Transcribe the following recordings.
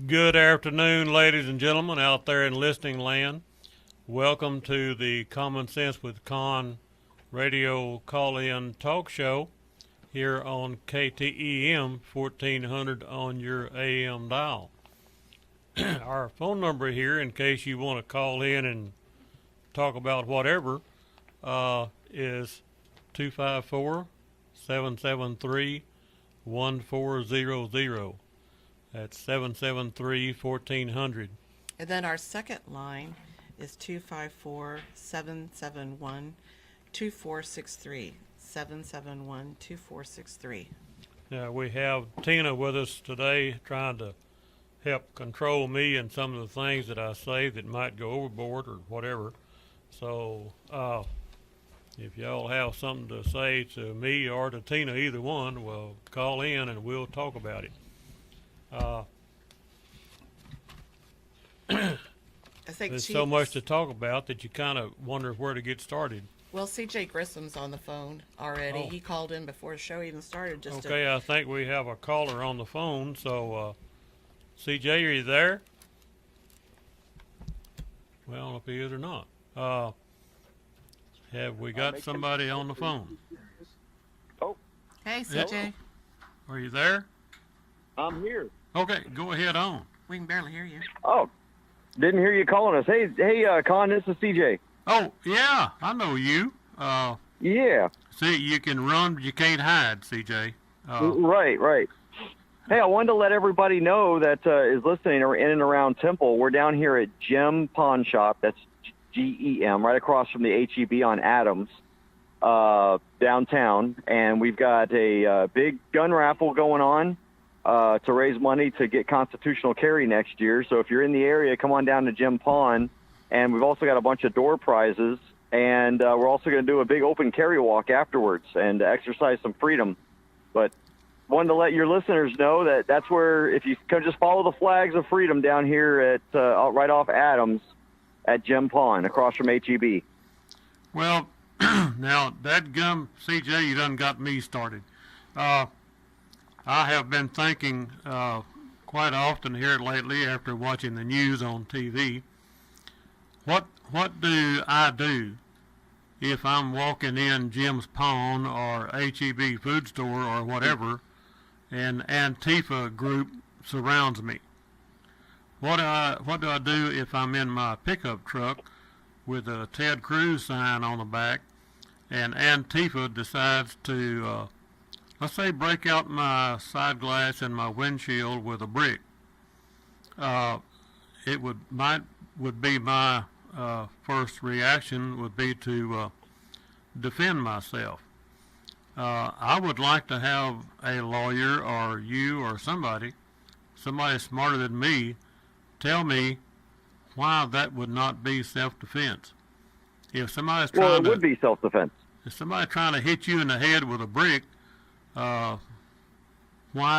Good afternoon, ladies and gentlemen out there in listening land. Welcome to the Common Sense with Conn radio call-in talk show here on KTEM 1400 on your AM dial. Our phone number here, in case you want to call in and talk about whatever, is 254-773-1400. That's 773-1400. And then our second line is 254-771-2463. 771-2463. Now, we have Tina with us today trying to help control me and some of the things that I say that might go overboard or whatever. So, if y'all have something to say to me or to Tina, either one, well, call in and we'll talk about it. I think There's so much to talk about that you kind of wonder where to get started. Well, CJ Grissom's on the phone already. Oh. He called in before the show even started. Okay, I think we have a caller on the phone. So, CJ, are you there? Well, I don't know if he is or not. Have we got somebody on the phone? Oh. Hey, CJ. Are you there? I'm here. Okay, go ahead on. We can barely hear you. Oh, didn't hear you calling us. Hey, Conn, this is CJ. Oh, yeah, I know you. Yeah. See, you can run, but you can't hide, CJ. Right. Hey, I wanted to let everybody know that is listening or in and around Temple. We're down here at Gem Pawn Shop. That's GEM, right across from the HEB on Adams, downtown. And we've got a big gun raffle going on to raise money to get constitutional carry next year. So if you're in the area, come on down to Gem Pawn. And we've also got a bunch of door prizes. And we're also going to do a big open carry walk afterwards and exercise some freedom. But wanted to let your listeners know that that's where, if you can just follow the flags of freedom down here at right off Adams at Gem Pawn, across from HEB. Well, now, that gum, CJ, you done got me started. I have been thinking quite often here lately after watching the news on TV, what do I do if I'm walking in Jim's Pawn or HEB food store or whatever, and Antifa group surrounds me? What do I do if I'm in my pickup truck with a Ted Cruz sign on the back, and Antifa decides to, let's say, break out my side glass and my windshield with a brick? It would be my first reaction would be to defend myself. I would like to have a lawyer or you or somebody smarter than me tell me why that would not be self-defense. If somebody's trying Well, it would be self-defense. If somebody's trying to hit you in the head with a brick, why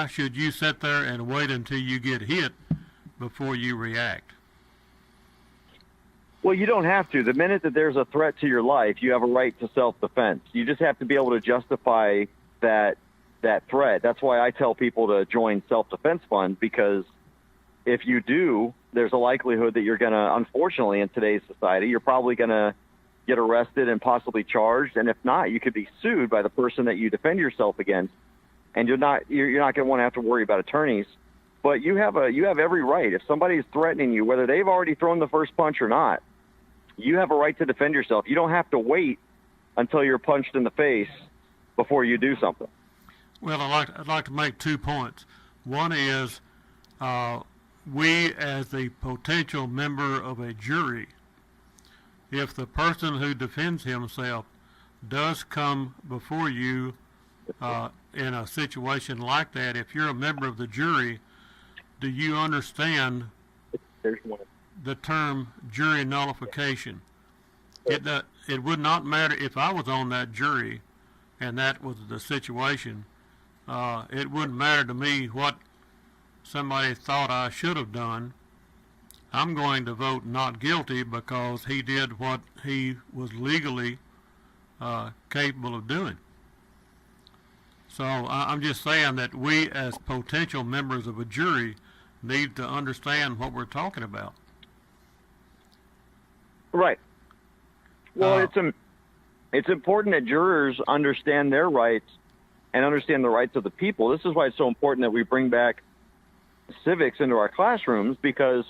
should you sit there and wait until you get hit before you react? Well, you don't have to. The minute that there's a threat to your life, you have a right to self-defense. You just have to be able to justify that threat. That's why I tell people to join self-defense fund, because if you do, there's a likelihood that you're going to, unfortunately, in today's society, you're probably going to get arrested and possibly charged. And if not, you could be sued by the person that you defend yourself against. And you're not going to want to have to worry about attorneys. But you have every right. If somebody's threatening you, whether they've already thrown the first punch or not, you have a right to defend yourself. You don't have to wait until you're punched in the face before you do something. Well, I'd like to make 2 points. One is we, as the potential member of a jury, if the person who defends himself does come before you in a situation like that, if you're a member of the jury, do you understand the term jury nullification? It would not matter if I was on that jury and that was the situation. It wouldn't matter to me what somebody thought I should have done. I'm going to vote not guilty because he did what he was legally capable of doing. So I'm just saying that we, as potential members of a jury, need to understand what we're talking about. Right. Well, Uh, it's important that jurors understand their rights and understand the rights of the people. This is why it's so important that we bring back civics into our classrooms, because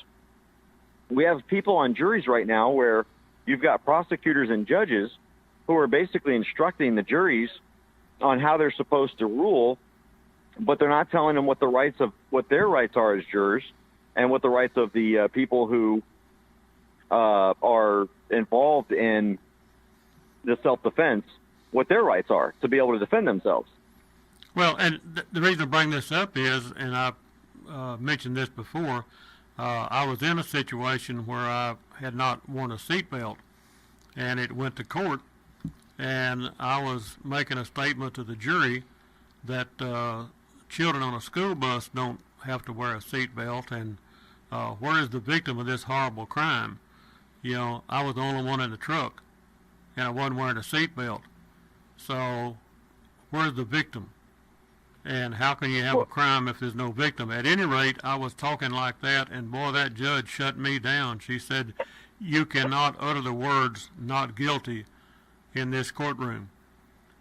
we have people on juries right now where you've got prosecutors and judges who are basically instructing the juries on how they're supposed to rule, but they're not telling them what their rights are as jurors and what the rights of the people who are involved in the self-defense, what their rights are to be able to defend themselves. Well, and the reason I bring this up is, and I mentioned this before, I was in a situation where I had not worn a seatbelt, and it went to court, and I was making a statement to the jury that children on a school bus don't have to wear a seatbelt, and where is the victim of this horrible crime? You know, I was the only one in the truck, and I wasn't wearing a seatbelt. So, where's the victim? And how can you have a crime if there's no victim? At any rate, I was talking like that, and boy, that judge shut me down. She said, "You cannot utter the words 'not guilty' in this courtroom."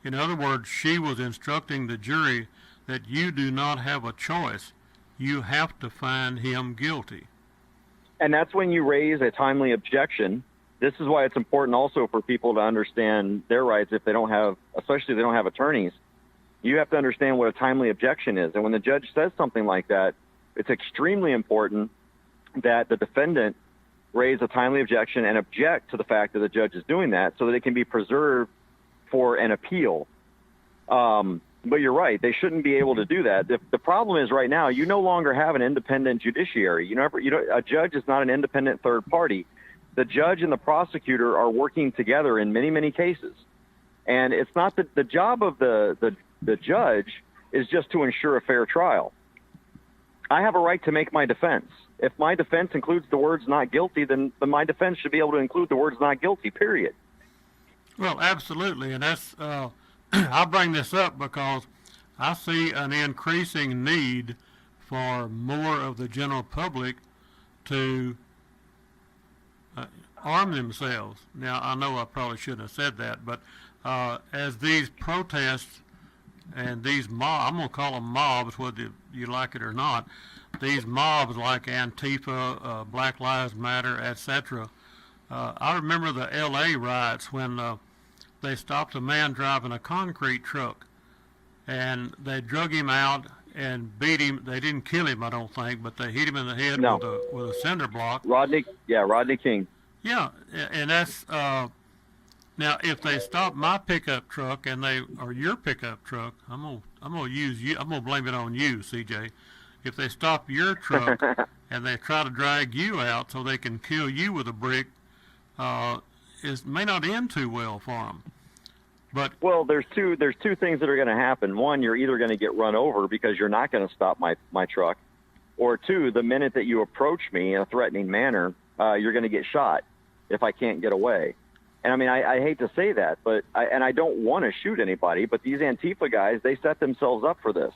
In other words, she was instructing the jury that you do not have a choice. You have to find him guilty. And that's when you raise a timely objection. This is why it's important also for people to understand their rights if they don't have, especially if they don't have attorneys. You have to understand what a timely objection is. And when the judge says something like that, it's extremely important that the defendant raise a timely objection and object to the fact that the judge is doing that so that it can be preserved for an appeal. But you're right. They shouldn't be able to do that. The problem is right now, you no longer have an independent judiciary. A judge is not an independent third party. The judge and the prosecutor are working together in many, many cases. And it's not the job of the judge is just to ensure a fair trial. I have a right to make my defense. If my defense includes the words "not guilty," then my defense should be able to include the words "not guilty," period. Well, absolutely, and that's I bring this up because I see an increasing need for more of the general public to arm themselves. Now, I know I probably shouldn't have said that, but as these protests and these mobs, I'm going to call them mobs, whether you like it or not, these mobs like Antifa, Black Lives Matter, etc. I remember the L.A. riots when they stopped a man driving a concrete truck, and they drug him out and beat him. They didn't kill him, I don't think, but they hit him in the head with a cinder block. Rodney King. Yeah, and that's now if they stop my pickup truck or your pickup truck, I'm gonna use you. I'm gonna blame it on you, CJ. If they stop your truck and they try to drag you out so they can kill you with a brick, it may not end too well for them. But well, there's two things that are going to happen. One, you're either going to get run over because you're not going to stop my truck, or two, the minute that you approach me in a threatening manner, you're going to get shot if I can't get away. And I mean, I hate to say that, but I don't want to shoot anybody, but these Antifa guys, they set themselves up for this.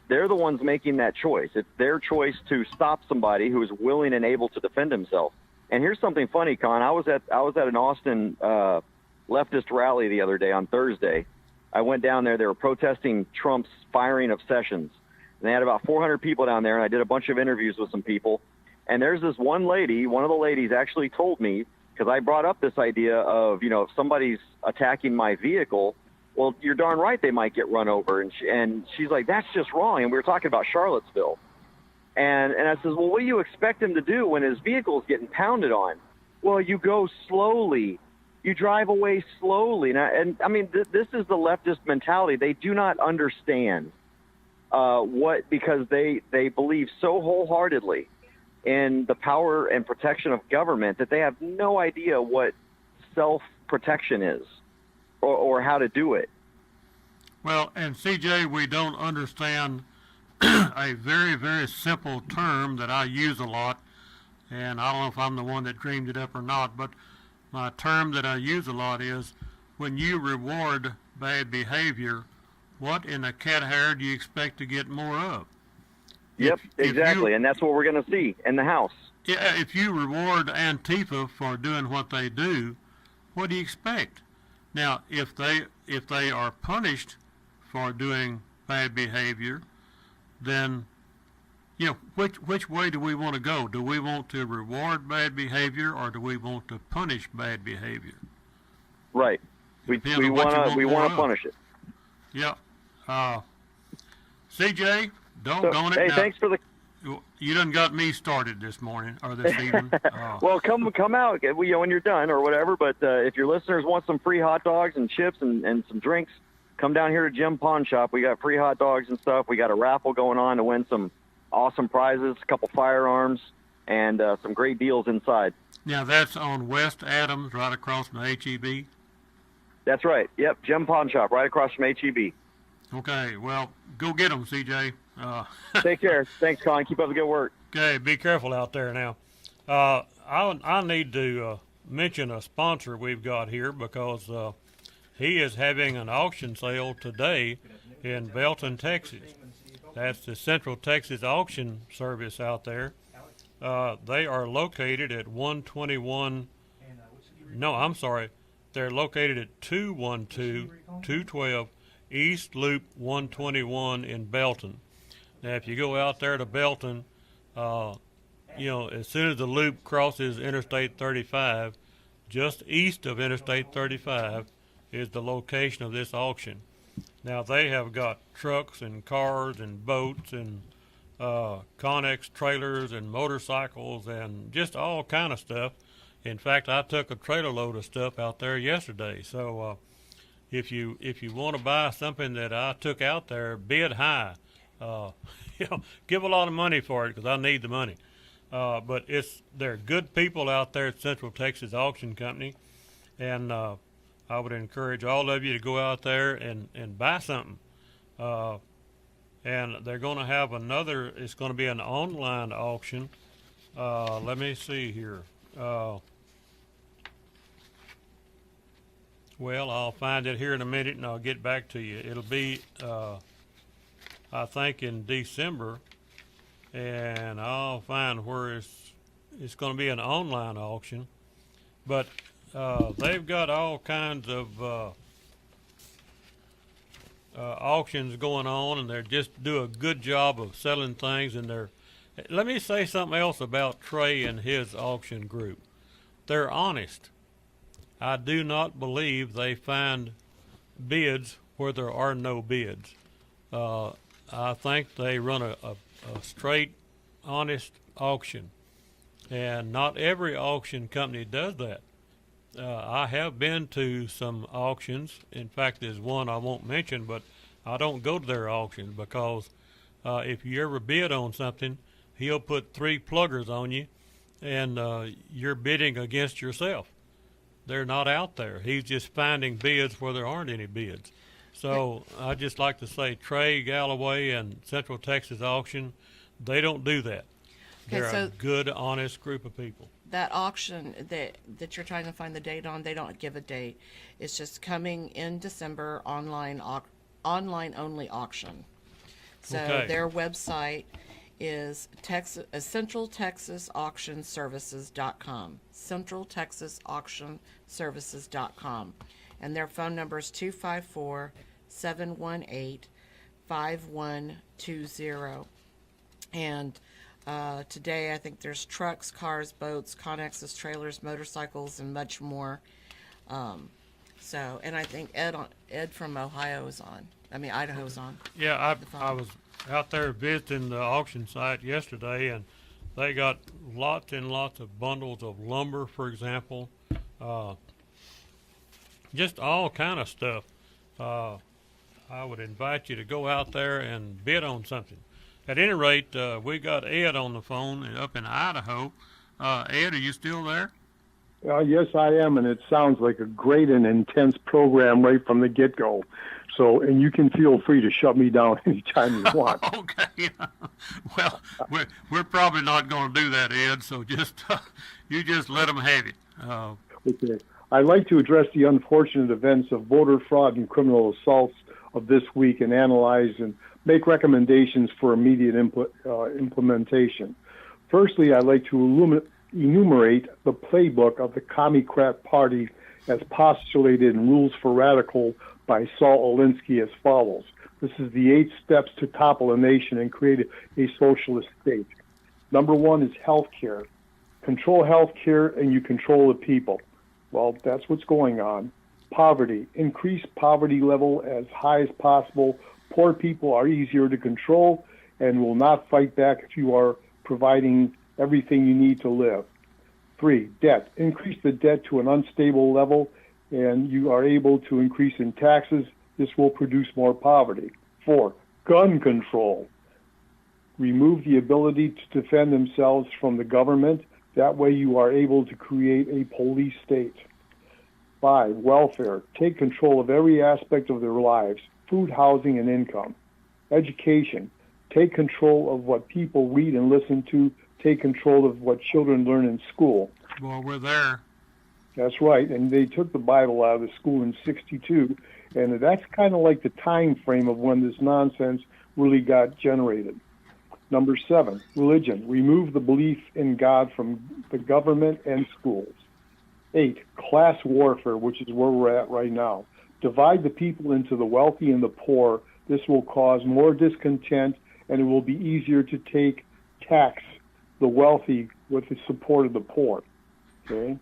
They're the ones making that choice. It's their choice to stop somebody who is willing and able to defend himself. And here's something funny, Conn. I was at an Austin leftist rally the other day on Thursday. I went down there. They were protesting Trump's firing of Sessions. And they had about 400 people down there, and I did a bunch of interviews with some people. And there's this one lady, one of the ladies actually told me, because I brought up this idea of, if somebody's attacking my vehicle, well, you're darn right they might get run over. And she's like, that's just wrong. And we were talking about Charlottesville. And I says, well, what do you expect him to do when his vehicle is getting pounded on? Well, you go slowly. You drive away slowly. And I mean, this is the leftist mentality. They do not understand because they believe so wholeheartedly in the power and protection of government that they have no idea what self-protection is or how to do it. Well, and CJ, we don't understand a very, very simple term that I use a lot, and I don't know if I'm the one that dreamed it up or not, but my term that I use a lot is when you reward bad behavior, what in the cat hair do you expect to get more of? Yep, exactly, and that's what we're going to see in the House. Yeah, if you reward Antifa for doing what they do, what do you expect? Now, if they are punished for doing bad behavior, then which way do we want to go? Do we want to reward bad behavior, or do we want to punish bad behavior? Right. We want to punish it. Yeah. CJ, doggone it. Hey, now, thanks for the. You done got me started this morning or this evening. Well, come out when you're done or whatever. But if your listeners want some free hot dogs and chips and some drinks, come down here to Jim Pawn Shop. We got free hot dogs and stuff. We got a raffle going on to win some awesome prizes, a couple firearms, and some great deals inside. Now that's on West Adams, right across from HEB. That's right. Yep, Jim Pawn Shop, right across from HEB. Okay, well, go get them, CJ. Take care. Thanks, Conn. Keep up the good work. Okay, be careful out there now. I need to mention a sponsor we've got here because he is having an auction sale today in Belton, Texas. That's the Central Texas Auction Service out there. They are located at 121. No, I'm sorry. They're located at 212 East Loop 121 in Belton. Now, if you go out there to Belton, as soon as the loop crosses Interstate 35, just east of Interstate 35 is the location of this auction. Now, they have got trucks and cars and boats and Connex trailers and motorcycles and just all kind of stuff. In fact, I took a trailer load of stuff out there yesterday. So if you want to buy something that I took out there, bid high. Give a lot of money for it because I need the money. But they're good people out there at Central Texas Auction Company, and I would encourage all of you to go out there and buy something. And they're going to have it's going to be an online auction. Let me see here. Well, I'll find it here in a minute, and I'll get back to you. It'll be, I think, in December, and I'll find where it's going to be an online auction. But they've got all kinds of auctions going on, and they just do a good job of selling things. And let me say something else about Trey and his auction group. They're honest. I do not believe they find bids where there are no bids. I think they run a straight, honest auction, and not every auction company does that. I have been to some auctions. In fact, there's one I won't mention, but I don't go to their auctions because if you ever bid on something, he'll put 3 pluggers on you, and you're bidding against yourself. They're not out there. He's just finding bids where there aren't any bids. So I just like to say Trey Galloway and Central Texas Auction, they don't do that. They're a good, honest group of people. That auction that you're trying to find the date on, they don't give a date. It's just coming in December, online only auction. So their website is centraltexasauctionservices.com. centraltexasauctionservices.com. And their phone number is 254-718-5120. And today I think there's trucks, cars, boats, Connexes, trailers, motorcycles, and much more. And I think Ed from Ohio is on. Idaho's on. Yeah, I was out there visiting the auction site yesterday, and they got lots and lots of bundles of lumber, for example, just all kind of stuff. I would invite you to go out there and bid on something. At any rate, we got Ed on the phone up in Idaho. Ed, are you still there? Yes, I am, and it sounds like a great and intense program right from the get-go. So, and you can feel free to shut me down anytime you want. Okay. Well, we're probably not going to do that, Ed. So you just let them have it. Okay. I'd like to address the unfortunate events of voter fraud and criminal assaults of this week and analyze and make recommendations for immediate implementation. Firstly, I'd like to enumerate the playbook of the Commie-Crat Party as postulated in Rules for Radical by Saul Alinsky as follows. This is the 8 steps to topple a nation and create a socialist state. Number 1 is health care. Control health care and you control the people. Well, that's what's going on. Poverty. Increase poverty level as high as possible. Poor people are easier to control and will not fight back if you are providing everything you need to live. 3, debt. Increase the debt to an unstable level and you are able to increase in taxes. This will produce more poverty. 4, gun control. Remove the ability to defend themselves from the government. That way you are able to create a police state. 5, welfare. Take control of every aspect of their lives, food, housing, and income. Education. Take control of what people read and listen to. Take control of what children learn in school. Well, we're there. That's right, and they took the Bible out of the school in '62, and that's kind of like the time frame of when this nonsense really got generated. Number 7, religion. Remove the belief in God from the government and schools. 8, class warfare, which is where we're at right now. Divide the people into the wealthy and the poor. This will cause more discontent, and it will be easier to tax the wealthy with the support of the poor. Okay?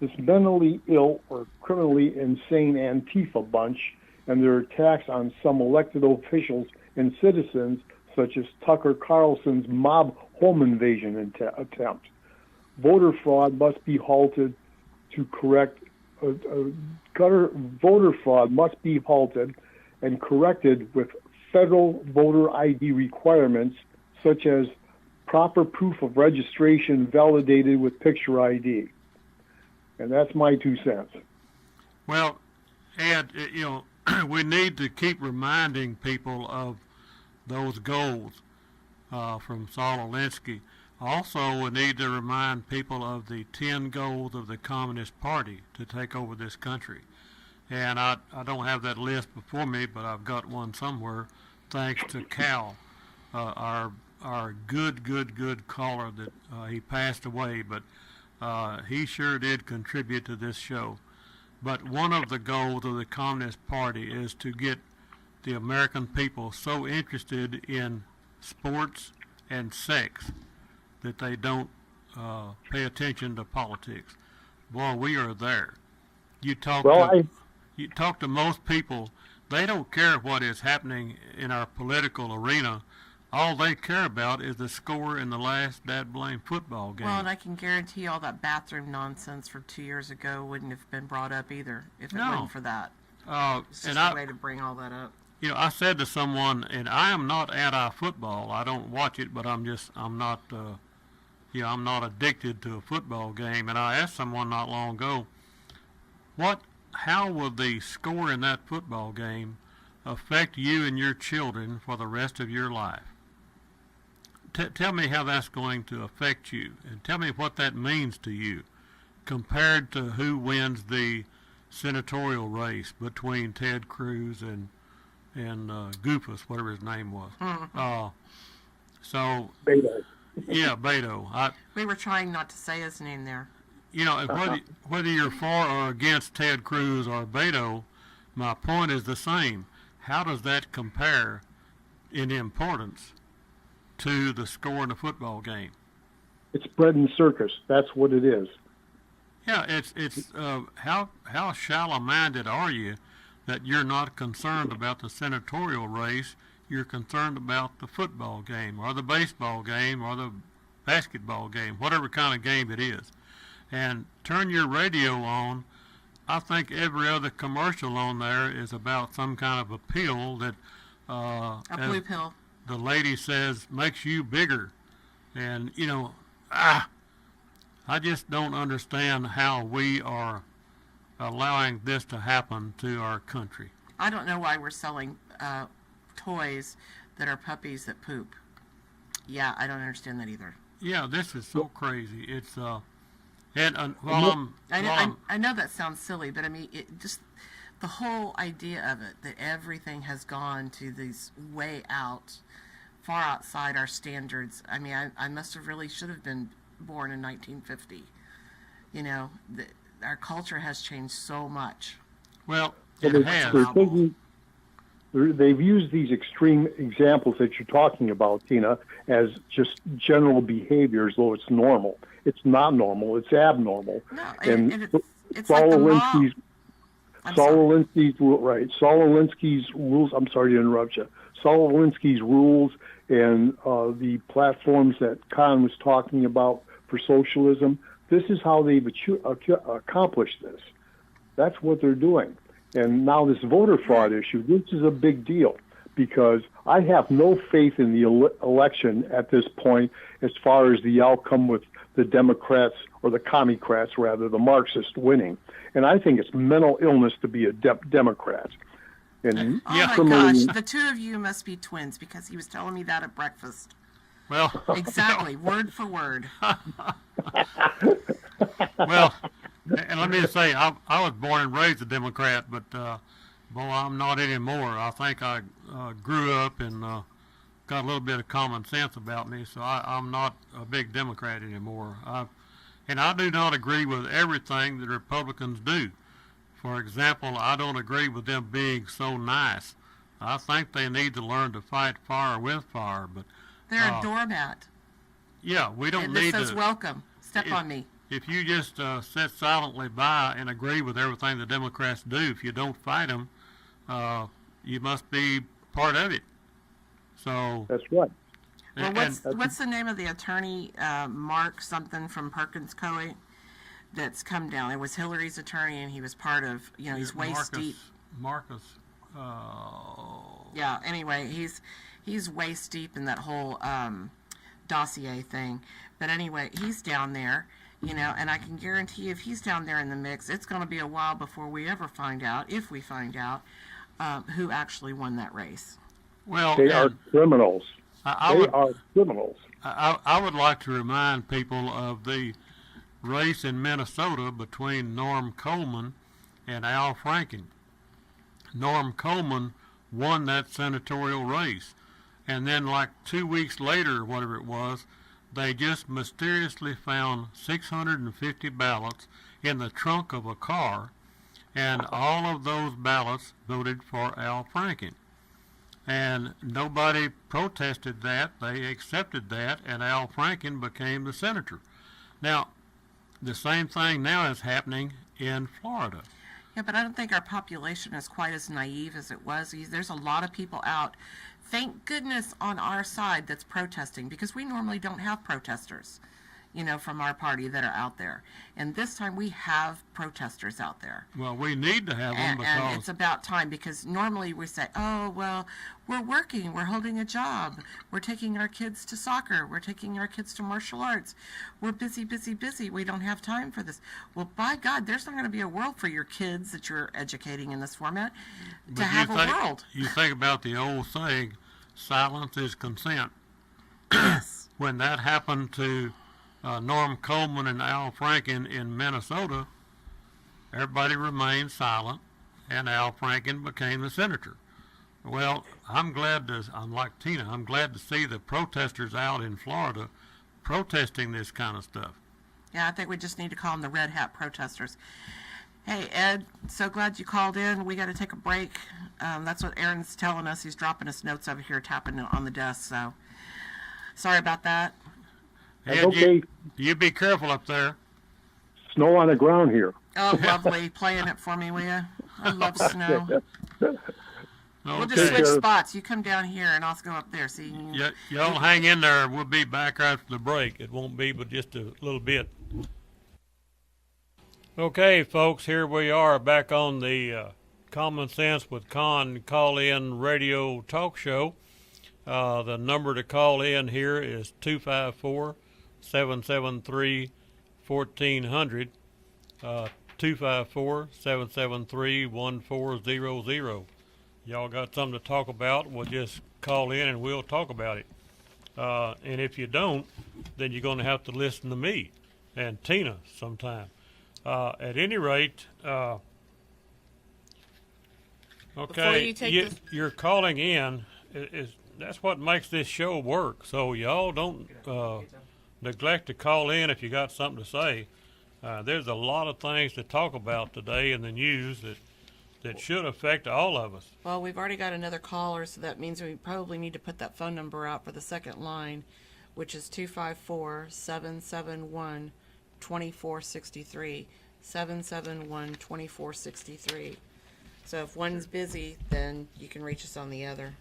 This mentally ill or criminally insane Antifa bunch and their attacks on some elected officials and citizens, such as Tucker Carlson's mob home invasion attempt. Voter fraud must be halted to correct. Voter fraud must be halted and corrected with federal voter ID requirements, such as proper proof of registration validated with picture ID. And that's my 2 cents. Well, Ed, we need to keep reminding people of those goals from Saul Alinsky. Also, we need to remind people of the 10 goals of the Communist Party to take over this country. And I don't have that list before me, but I've got one somewhere, thanks to Cal, our good caller that he passed away, but he sure did contribute to this show. But one of the goals of the Communist Party is to get the American people so interested in sports and sex that they don't pay attention to politics. Boy, we are there. You talk to most people, they don't care what is happening in our political arena. All they care about is the score in the last dad-blame football game. Well, and I can guarantee all that bathroom nonsense from 2 years ago wouldn't have been brought up either if it wasn't for that. It's just a way to bring all that up. I said to someone, and I am not anti-football. I don't watch it, but I'm not addicted to a football game. And I asked someone not long ago, how will the score in that football game affect you and your children for the rest of your life? Tell me how that's going to affect you, and tell me what that means to you compared to who wins the senatorial race between Ted Cruz and Goofus, whatever his name was. Beto. Yeah, Beto. We were trying not to say his name there. Whether you're for or against Ted Cruz or Beto, my point is the same. How does that compare in importance to the score in a football game? It's bread and circus. That's what it is. Yeah, it's how shallow-minded are you that you're not concerned about the senatorial race? You're concerned about the football game or the baseball game or the basketball game, whatever kind of game it is. And turn your radio on. I think every other commercial on there is about some kind of a pill that a blue pill. The lady says makes you bigger. And I just don't understand how we are allowing this to happen to our country. I don't know why we're selling toys that are puppies that poop. Yeah, I don't understand that either. Yeah, this is so crazy. It's I know that sounds silly, but I mean, the whole idea of it, that everything has gone to these way out, far outside our standards. I mean, I must have really should have been born in 1950. You know, our culture has changed so much. Well, So it has. they've used these extreme examples that you're talking about, Tina, as just general behaviors, though it's normal. It's not normal. It's abnormal. No, And it's Saul like the Alinsky's I'm Saul sorry. Alinsky's right. Saul Alinsky's rules. I'm sorry to interrupt you. Saul Alinsky's rules and the platforms that Conn was talking about for socialism. This is how they've accomplished this. That's what they're doing. And now this voter fraud issue. This is a big deal because I have no faith in the election at this point as far as the outcome with the Democrats or the Commie-crats, rather, the Marxists winning. And I think it's mental illness to be a Democrat. And Oh Yeah. my criminally- gosh, the two of you must be twins because he was telling me that at breakfast. Well, Exactly, word for word. well, and let me just say, I was born and raised a Democrat, but boy, I'm not anymore. I think I grew up and got a little bit of common sense about me, so I'm not a big Democrat anymore. And I do not agree with everything that Republicans do. For example, I don't agree with them being so nice. I think they need to learn to fight fire with fire. But They're a doormat. yeah, we don't And this need says to. welcome. Step If- on me. If you just sit silently by and agree with everything the Democrats do, if you don't fight them, you must be part of it. So, that's right. Well, and what's the name of the attorney, Mark something from Perkins Coie, that's come down? It was Hillary's attorney, and he was part of, he's waist deep. Marcus. Yeah. Anyway, he's waist deep in that whole dossier thing. But anyway, he's down there, and I can guarantee if he's down there in the mix, it's going to be a while before we ever find out, if we find out, who actually won that race. Well, They are and criminals. I They would are criminals. I would like to remind people of the race in Minnesota between Norm Coleman and Al Franken. Norm Coleman won that senatorial race, and then like 2 weeks later, whatever it was, they just mysteriously found 650 ballots in the trunk of a car, and all of those ballots voted for Al Franken. And nobody protested that. They accepted that, and Al Franken became the senator. Now, the same thing now is happening in Florida. Yeah, but I don't think our population is quite as naive as it was. There's a lot of people out, thank goodness, on our side that's protesting, because we normally don't have protesters, from our party that are out there. And this time we have protesters out there. Well, we need to have them And it's because about time, because normally we say, oh, well, we're working, we're holding a job, we're taking our kids to soccer, we're taking our kids to martial arts, we're busy, busy, busy, we don't have time for this. Well, by God, there's not going to be a world for your kids that you're educating in this format to have a world. You think about the old saying, silence is consent. Yes. When that happened to Norm Coleman and Al Franken in Minnesota, everybody remained silent, and Al Franken became the senator. Well, I'm like Tina, I'm glad to see the protesters out in Florida protesting this kind of stuff. Yeah, I think we just need to call them the Red Hat protesters. Hey, Ed, so glad you called in. We got to take a break. That's what Aaron's telling us. He's dropping us notes over here, tapping on the desk, so sorry about that. That's Ed, okay. you be careful up there. Snow on the ground here. Oh, lovely. Playing it for me, will you? I love snow. We'll just Okay. switch spots. You come down here, and I'll go up there. See, Y'all hang in there. We'll be back after the break. It won't be but just a little bit. Okay, folks, here we are back on the Common Sense with Conn call-in radio talk show. The number to call in here is 254-773-1400, 254-773-1400. Y'all got something to talk about, well, just call in and we'll talk about it. And if you don't, then you're going to have to listen to me and Tina sometime. At any rate, Okay, you take this- you're calling in. That's what makes this show work. So y'all don't neglect to call in if you got something to say. There's a lot of things to talk about today in the news that should affect all of us. Well, we've already got another caller, so that means we probably need to put that phone number out for the second line, which is 254-771-2463. 771-2463. So if one's busy, then you can reach us on the other.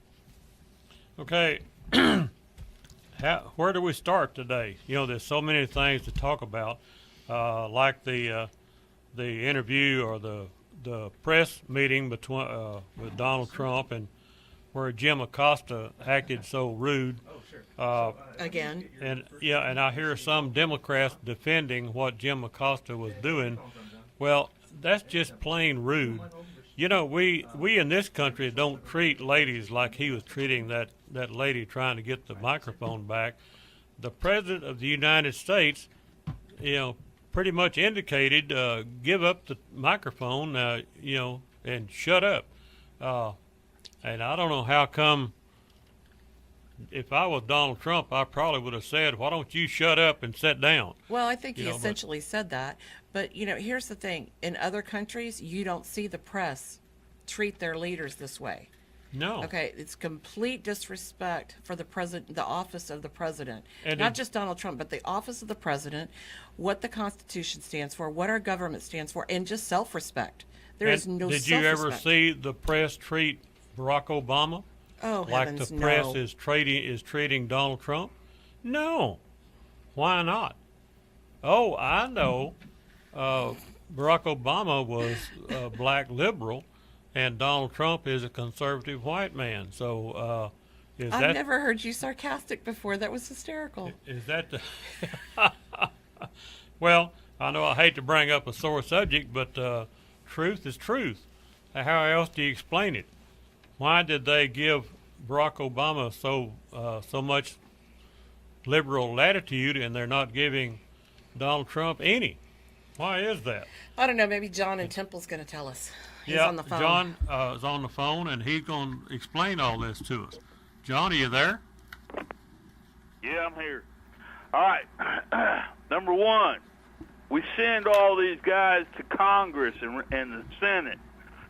Okay, where do we start today? You know, there's so many things to talk about, like the interview or the press meeting between with Donald Trump, and where Jim Acosta acted so rude. Again. And I hear some Democrats defending what Jim Acosta was doing. Well, that's just plain rude. You know, we in this country don't treat ladies like he was treating that lady trying to get the microphone back. The President of the United States, you know, pretty much indicated, give up the microphone, you know, and shut up. And I don't know how come, if I was Donald Trump, I probably would have said, why don't you shut up and sit down? Well, I think he You know, essentially said that. But, you know, here's the thing. In other countries, you don't see the press treat their leaders this way. No. Okay, it's complete disrespect for the president, the office of the president. And Not just Donald Trump, but the office of the president, what the Constitution stands for, what our government stands for, and just self-respect. There is no Did self-respect. you ever see the press treat Barack Obama Oh, like heavens, the press no. is treating Donald Trump? No. Why not? Oh, I know. Barack Obama was a black liberal, and Donald Trump is a conservative white man. So, I've never heard you sarcastic before. That was hysterical. is that the? Well, I know I hate to bring up a sore subject, but truth is truth. How else do you explain it? Why did they give Barack Obama so much liberal latitude, and they're not giving Donald Trump any? Why is that? I don't know. Maybe John in Temple's going to tell us. He's Yeah, on the phone. John is on the phone, and he's going to explain all this to us. John, are you there? Yeah, I'm here. All right. Number one, we send all these guys to Congress and the Senate.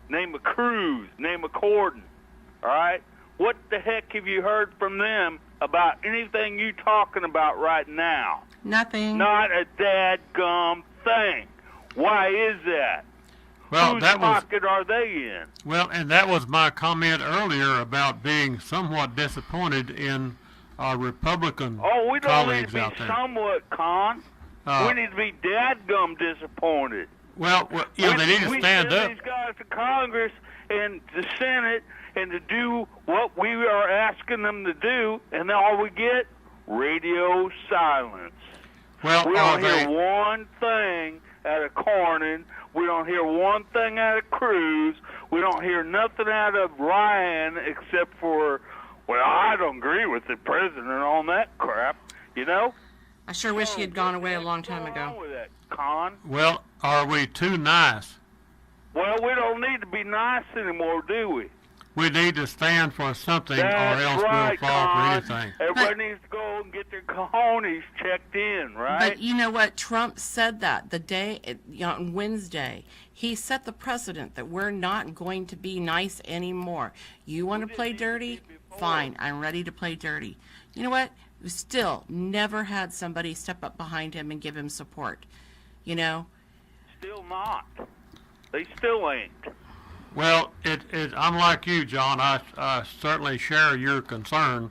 Name a Cruz, name a Corden. All right? What the heck have you heard from them about anything you talking about right now? Nothing. Not a dadgum thing. Why is that? Well, Whose that was pocket are they in? well, and that was my comment earlier about being somewhat disappointed in our Republican Oh, we don't need colleagues to out be there. somewhat, Conn. Uh, We need to be dadgum disappointed. Well, you know, they need to we stand send up. these guys to Congress and the Senate and to do what we are asking them to do, and then all we get, radio silence. Well, We are don't hear they? one thing out of Cornyn. We don't hear one thing out of Cruz. We don't hear nothing out of Ryan except for, well, I don't agree with the president on that crap, you know? I sure wish he had gone away a long time What's wrong ago. with that, Conn? Well, are we too nice? Well, we don't need to be nice anymore, do we? We need to stand for something, That's or else right, we'll fall Conn. for anything. Everybody needs to go and get their cojones checked in, right? But you know what? Trump said that the day, on Wednesday. He set the precedent that we're not going to be nice anymore. You want to play dirty? Fine, I'm ready to play dirty. You know what? We still never had somebody step up behind him and give him support. You know? Still not. They still ain't. Well, I'm like you, John. I certainly share your concern.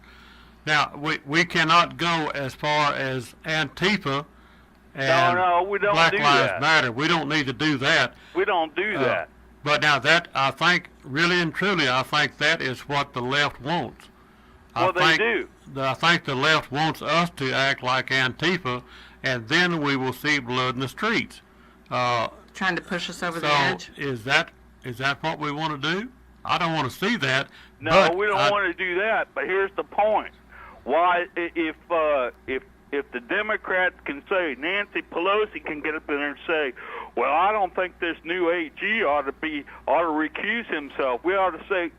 Now, we cannot go as far as Antifa and No, we don't Black do Lives that. Matter. We don't need to do that. We don't do that. But now that, I think, really and truly, I think that is what the left wants. Well, they do. I think the left wants us to act like Antifa, and then we will see blood in the streets. Trying to push us over the So edge. is that what we want to do? I don't want to see that. No, but we don't want to do that. But here's the point: why, if the Democrats can say, Nancy Pelosi can get up in there and say, Well, I don't think this new AG ought to recuse himself. We ought to say,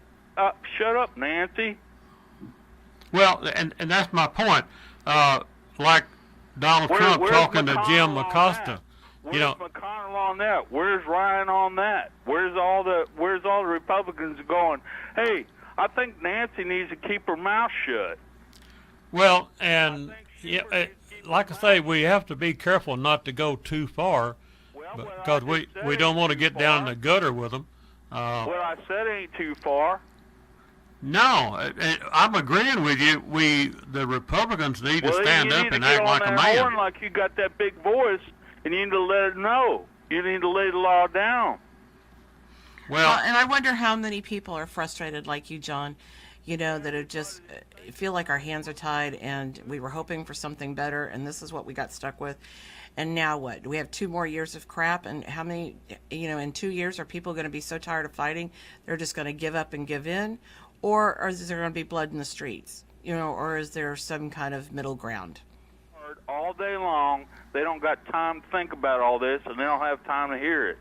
shut up, Nancy. Well, and that's my point. Like Donald Trump Where's talking to McConnell Jim on Acosta. that? Where's You know, McConnell on that? Where's Ryan on that? Where's all the Republicans going? Hey, I think Nancy needs to keep her mouth shut. well, and like I say, we have to be careful not to go too far, because we don't want to get down in the gutter with them. What I said ain't too far. No, I'm agreeing with you. The Republicans need to stand up and act like a man. Horn like you got that big voice, and you need to let it know. You need to lay the law down. Well, And I wonder how many people are frustrated like you, John, that have just feel like our hands are tied and we were hoping for something better and this is what we got stuck with. And now what? Do we have 2 more years of crap? And how many, in 2 years are people going to be so tired of fighting they're just going to give up and give in? Or is there going to be blood in the streets? Or is there some kind of middle ground? All day long, they don't got time to think about all this, and they don't have time to hear it.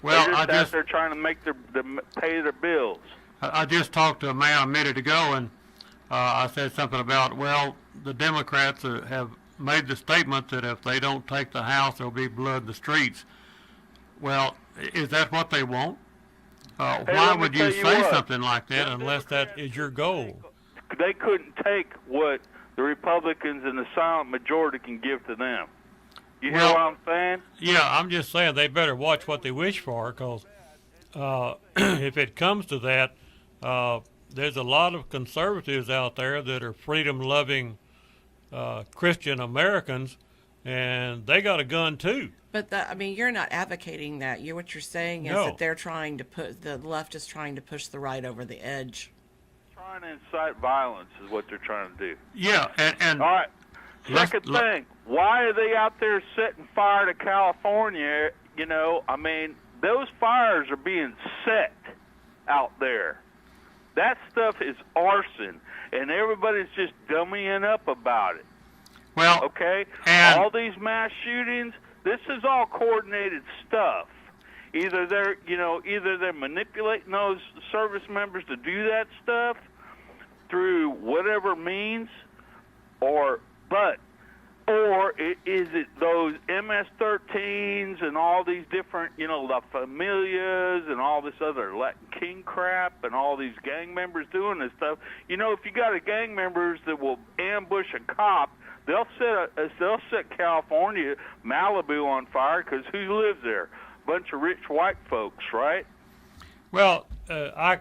well, They're trying to make pay their bills. I just talked to a man a minute ago, and I said something about, well, the Democrats have made the statement that if they don't take the House, there'll be blood in the streets. Well, is that what they want? Why would you say something like that unless that is your goal? They couldn't take what the Republicans and the silent majority can give to them. You hear what I'm saying? Yeah, I'm just saying they better watch what they wish for, because if it comes to that, there's a lot of conservatives out there that are freedom-loving Christian Americans, and they got a gun too. But you're not advocating that. What you're saying is that they're trying to the left is trying to push the right over the edge. Trying to incite violence is what they're trying to do. Yeah, and all right. Second thing, why are they out there setting fire to California? Those fires are being set out there. That stuff is arson, and everybody's just dummying up about it. Well, okay, and all these mass shootings, this is all coordinated stuff. Either they're manipulating those service members to do that stuff through whatever means, or is it those MS-13s and all these different, La Familias and all this other Latin King crap and all these gang members doing this stuff? If you got a gang members that will ambush a cop, they'll set California, Malibu on fire, because who lives there? A bunch of rich white folks, right? Well, I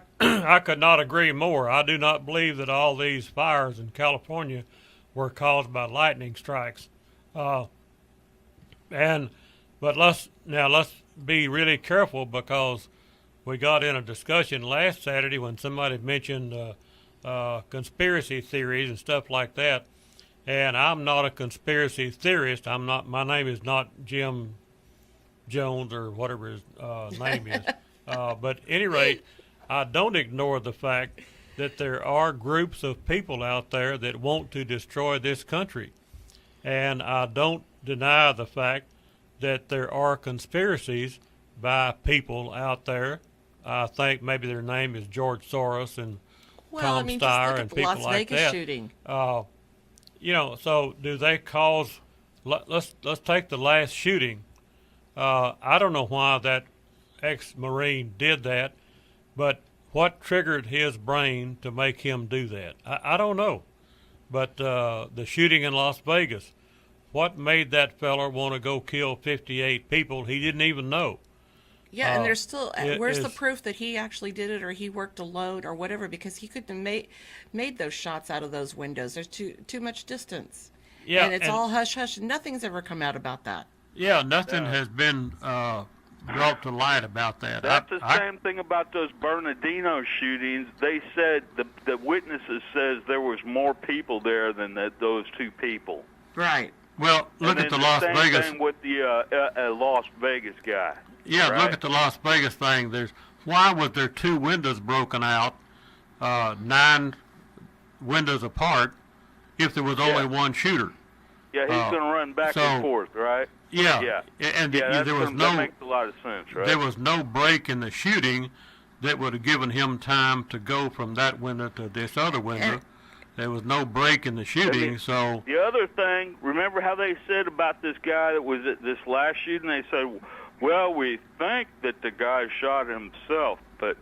could not agree more. I do not believe that all these fires in California were caused by lightning strikes. But let's be really careful, because we got in a discussion last Saturday when somebody mentioned conspiracy theories and stuff like that. And I'm not a conspiracy theorist. My name is not Jim Jones or whatever his name is. But at any rate, I don't ignore the fact that there are groups of people out there that want to destroy this country. And I don't deny the fact that there are conspiracies by people out there. I think maybe their name is George Soros and Tom Steyer and people like that. Las Vegas shooting. So do they cause? Let's take the last shooting. I don't know why that ex-Marine did that, but what triggered his brain to make him do that? I don't know. But the shooting in Las Vegas, what made that feller want to go kill 58 people he didn't even know? Yeah, and there's still, where's the proof that he actually did it or he worked alone or whatever? Because he couldn't have made those shots out of those windows. There's too much distance. Yeah, and it's all hush-hush. Nothing's ever come out about that. Yeah, nothing has been brought to light about that. That's the same thing about those Bernardino shootings. They said, the witnesses says there was more people there than those 2 people. Right. Well, look at the Las Vegas. Same thing with the Las Vegas guy. Yeah, right? Look at the Las Vegas thing. Why was there 2 windows broken out, 9 windows apart, if there was only one shooter? Yeah, he's going to run back so- and forth, right? Yeah. Yeah. And Yeah, there was that no makes a lot of sense, right? there was no break in the shooting that would have given him time to go from that window to this other window. There was no break in the shooting, so The other thing, remember how they said about this guy that was at this last shooting? They said, well, we think that the guy shot himself, but,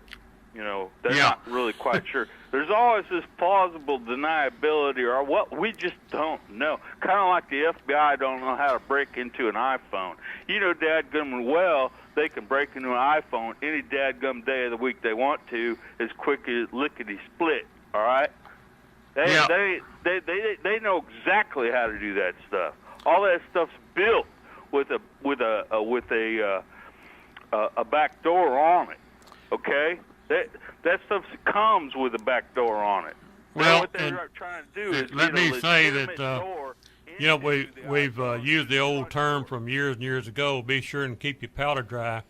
you know, they're Yeah. not really quite sure. There's always this plausible deniability, or what we just don't know. Kind of like the FBI don't know how to break into an iPhone. You know, dadgum well, they can break into an iPhone any dadgum day of the week they want to, as quick as lickety split. All right. Yeah. They know exactly how to do that stuff. All that stuff's built with a back door on it. Okay, that stuff comes with a back door on it. Well, what they're and trying to do is let get a me say legitimate that, door you know, into the we've iPhone. used the old term from years and years ago, be sure and keep your powder dry.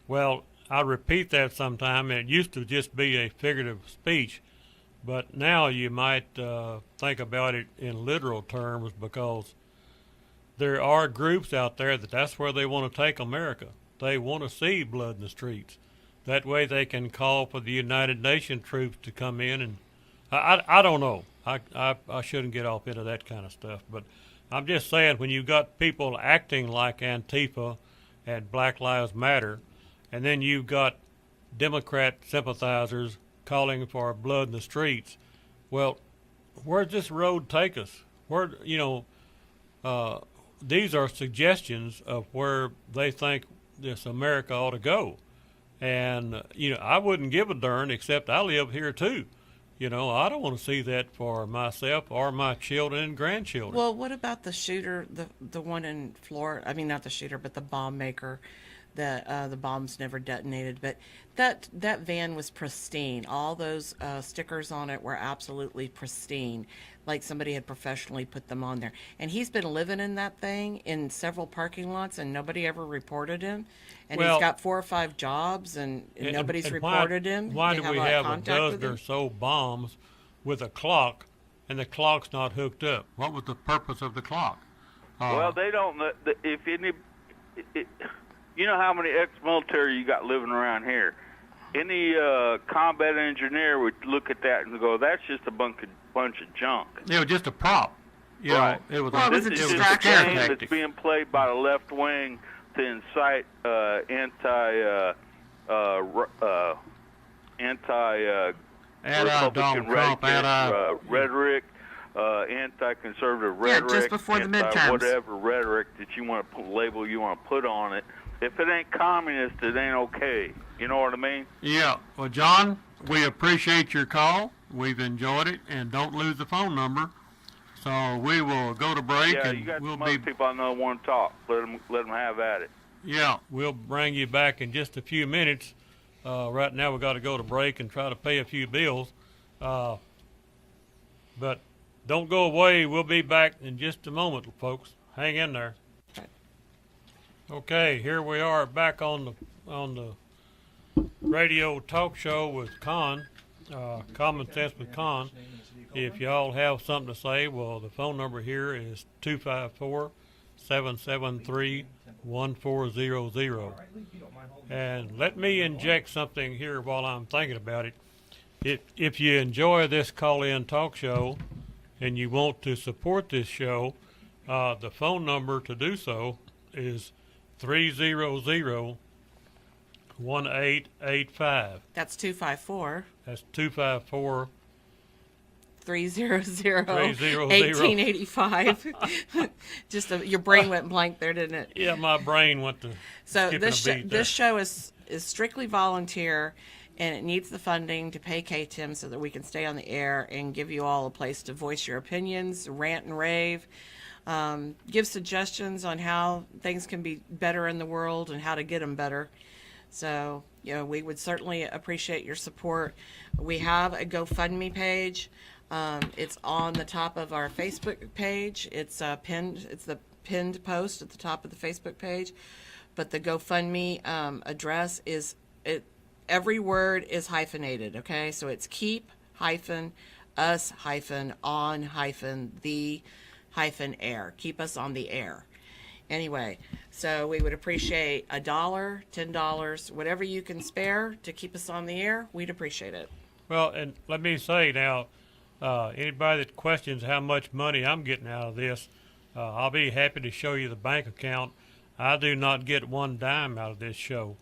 Well, I repeat that sometime, and it used to just be a figurative speech, but now you might think about it in literal terms, because there are groups out there that's where they want to take America. They want to see blood in the streets. That way they can call for the United Nations troops to come in, and I don't know. I shouldn't get off into that kind of stuff, but I'm just saying, when you've got people acting like Antifa and Black Lives Matter, and then you've got Democrat sympathizers calling for blood in the streets, well, where's this road take us? Where, you know, these are suggestions of where they think this America ought to go. And, you know, I wouldn't give a darn, except I live here too. You know, I don't want to see that for myself or my children and grandchildren. Well, what about the shooter, the one in Florida? I mean, not the shooter, but the bomb maker. The bombs never detonated, but that van was pristine. All those stickers on it were absolutely pristine, like somebody had professionally put them on there. And he's been living in that thing in several parking lots, and nobody ever reported him. And Well, he's got 4 or 5 jobs, and nobody's and reported him. Why They do we like, have a contact with dozen or him? so bombs with a clock, and the clock's not hooked up? What was the purpose of the clock? Well, they don't. If any, you know how many ex-military you got living around here. Any combat engineer would look at that and go, "That's just a bunch of junk." It was just a prop. You Right. know, it was Well, it was a This is distraction. just a game tactic. that's being played by the left wing to incite Anti-Donald Trump, rhetoric, anti-conservative Yeah, rhetoric, just before the midterms. whatever rhetoric that you want to label you want to put on it. If it ain't communist, it ain't okay. You know what I mean? Yeah. Well, John, we appreciate your call. We've enjoyed it, and don't lose the phone number. So we will go to break, Yeah, and you got we'll some be. other people I know want to talk. Let them have at it. Yeah, we'll bring you back in just a few minutes. Right now, we've got to go to break and try to pay a few bills. But don't go away. We'll be back in just a moment, folks. Hang in there. Okay, here we are back on the radio talk show with Conn, Common Sense with Conn. If y'all have something to say, well, the phone number here is 254-773-1400. And let me inject something here while I'm thinking about it. If you enjoy this call-in talk show and you want to support this show, the phone number to do so is 300-1885. That's 254. That's 254. 300-1885. Just your brain went blank there, didn't it? Yeah, my brain went to So skipping this a beat there. this show is strictly volunteer, and it needs the funding to pay KTIM so that we can stay on the air and give you all a place to voice your opinions, rant and rave, give suggestions on how things can be better in the world and how to get them better. So, you know, we would certainly appreciate your support. We have a GoFundMe page. It's on the top of our Facebook page. It's pinned. It's the pinned post at the top of the Facebook page. But the GoFundMe address is every word is hyphenated. Okay, so it's keep hyphen us hyphen on hyphen the air. Keep us on the air. Anyway, so we would appreciate $1, $10, whatever you can spare to keep us on the air. We'd appreciate it. Well, and let me say now, anybody that questions how much money I'm getting out of this, I'll be happy to show you the bank account. I do not get one dime out of this show.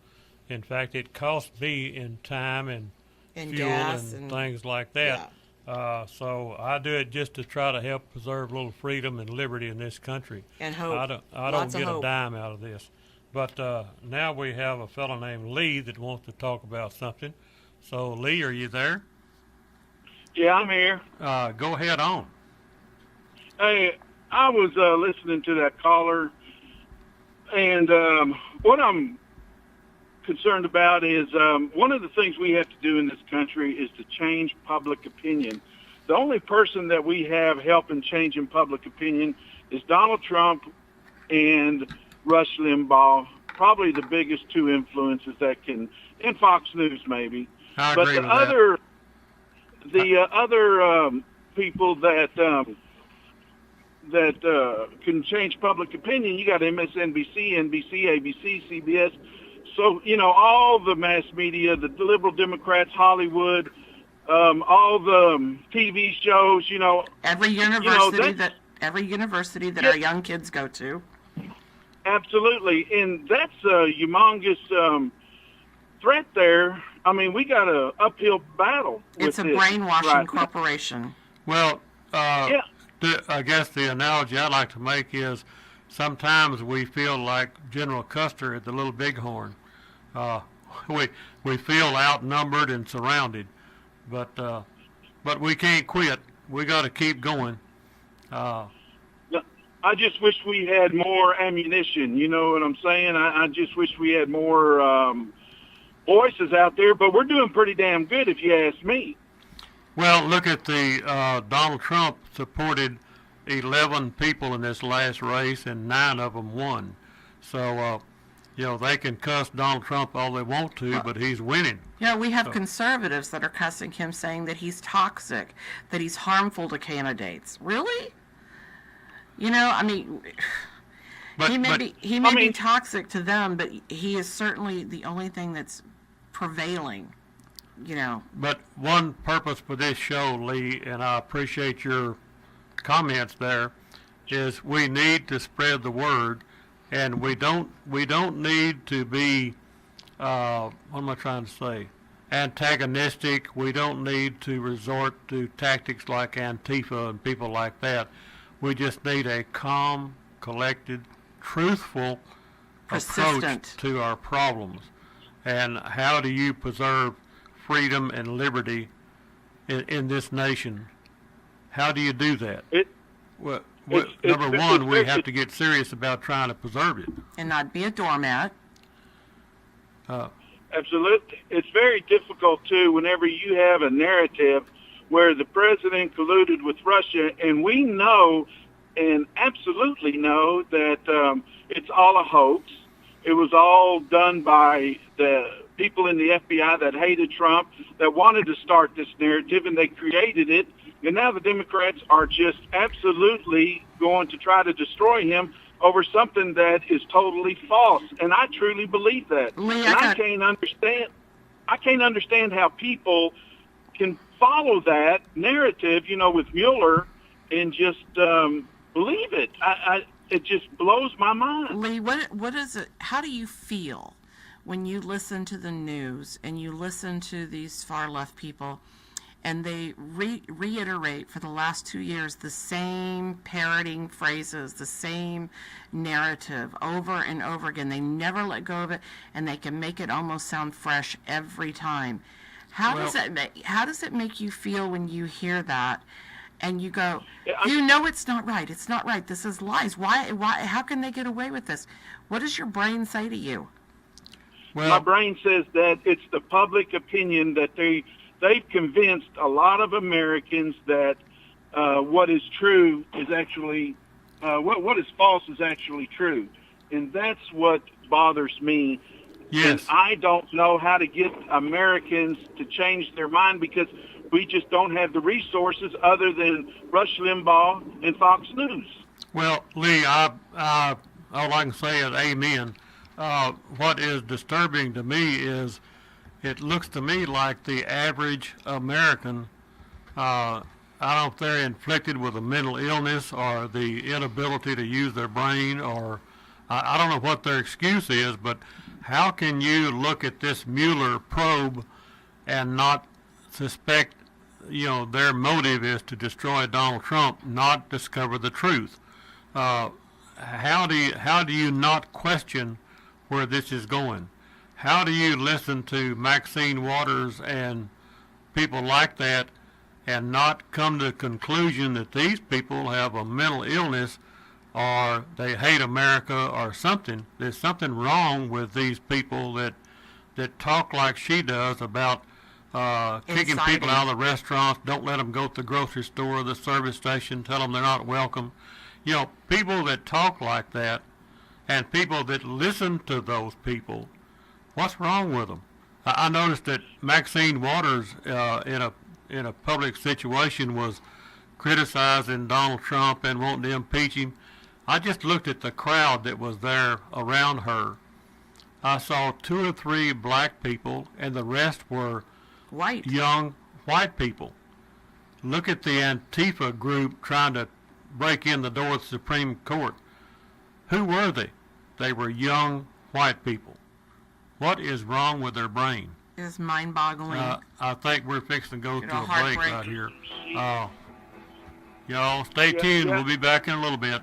In fact, it costs me in time and fuel gas and things like that. Yeah. So I do it just to try to help preserve a little freedom and liberty in this country. And hope. I don't Lots of get a hope. dime out of this. But now we have a fellow named Lee that wants to talk about something. So Lee, are you there? Yeah, I'm here. Go ahead on. Hey, I was listening to that caller, and what I'm concerned about is one of the things we have to do in this country is to change public opinion. The only person that we have helping changing public opinion is Donald Trump and Rush Limbaugh, probably the biggest two influences that can, and Fox News maybe. I But agree the with that. other people that can change public opinion, you got MSNBC, NBC, ABC, CBS. So, all the mass media, the liberal Democrats, Hollywood, all the TV shows, Every university that our young kids go to. absolutely. And that's a humongous threat there. I mean, we got an uphill battle with It's a this brainwashing right now. corporation. Well, Yeah. I guess the analogy I like to make is sometimes we feel like General Custer at the Little Bighorn. We feel outnumbered and surrounded, but we can't quit. We got to keep going. I just wish we had more ammunition. You know what I'm saying? I just wish we had more voices out there, but we're doing pretty damn good if you ask me. Well, look at the Donald Trump supported 11 people in this last race, and 9 of them won. So, they can cuss Donald Trump all they want to, but he's winning. Yeah, we have conservatives that are cussing him, saying that he's toxic, that he's harmful to candidates. Really? I mean, But, he may but, be toxic to them, but he is certainly the only thing that's prevailing. But one purpose for this show, Lee, and I appreciate your comments there, is we need to spread the word, and we don't need to be what am I trying to say? Antagonistic. We don't need to resort to tactics like Antifa and people like that. We just need a calm, collected, truthful approach Persistent. to our problems. And how do you preserve freedom and liberty in this nation? How do you do that? Number one, we have to get serious about trying to preserve it. And not be a doormat. Absolutely. It's very difficult, too, whenever you have a narrative where the president colluded with Russia, and we know and absolutely know that it's all a hoax. It was all done by the people in the FBI that hated Trump, that wanted to start this narrative, and they created it. And now the Democrats are just absolutely going to try to destroy him over something that is totally false. And I truly believe that. Lee, and I can't understand how people can follow that narrative, with Mueller and just believe it. It just blows my mind. Lee, what is it? How do you feel when you listen to the news and you listen to these far left people, and they reiterate for the last 2 years the same parroting phrases, the same narrative over and over again? They never let go of it, and they can make it almost sound fresh every time. How does it make you feel when you hear that? And you go, it's not right. It's not right. This is lies. Why? How can they get away with this? What does your brain say to you? Well, my brain says that it's the public opinion that they've convinced a lot of Americans that what is true is actually what is false is actually true, and that's what bothers me. yes. And I don't know how to get Americans to change their mind because we just don't have the resources other than Rush Limbaugh and Fox News. Well, Lee, all I can say is amen. What is disturbing to me is it looks to me like the average American, I don't know if they're inflicted with a mental illness or the inability to use their brain, or I don't know what their excuse is, but how can you look at this Mueller probe and not suspect, their motive is to destroy Donald Trump, not discover the truth? How do you not question where this is going? How do you listen to Maxine Waters and people like that and not come to the conclusion that these people have a mental illness or they hate America or something? There's something wrong with these people that talk like she does about kicking people out of the restaurants, don't let them go to the grocery store or the service station, tell them they're not welcome. People that talk like that and people that listen to those people, what's wrong with them? I noticed that Maxine Waters, in a public situation, was criticizing Donald Trump and wanting to impeach him. I just looked at the crowd that was there around her. I saw 2 or 3 black people, and the rest were White. young white people. Look at the Antifa group trying to break in the door of the Supreme Court. Who were they? They were young white people. What is wrong with their brain? It's mind-boggling. I think we're fixing to go to a break heartbreak. right here. Y'all stay tuned. yeah. We'll be back in a little bit.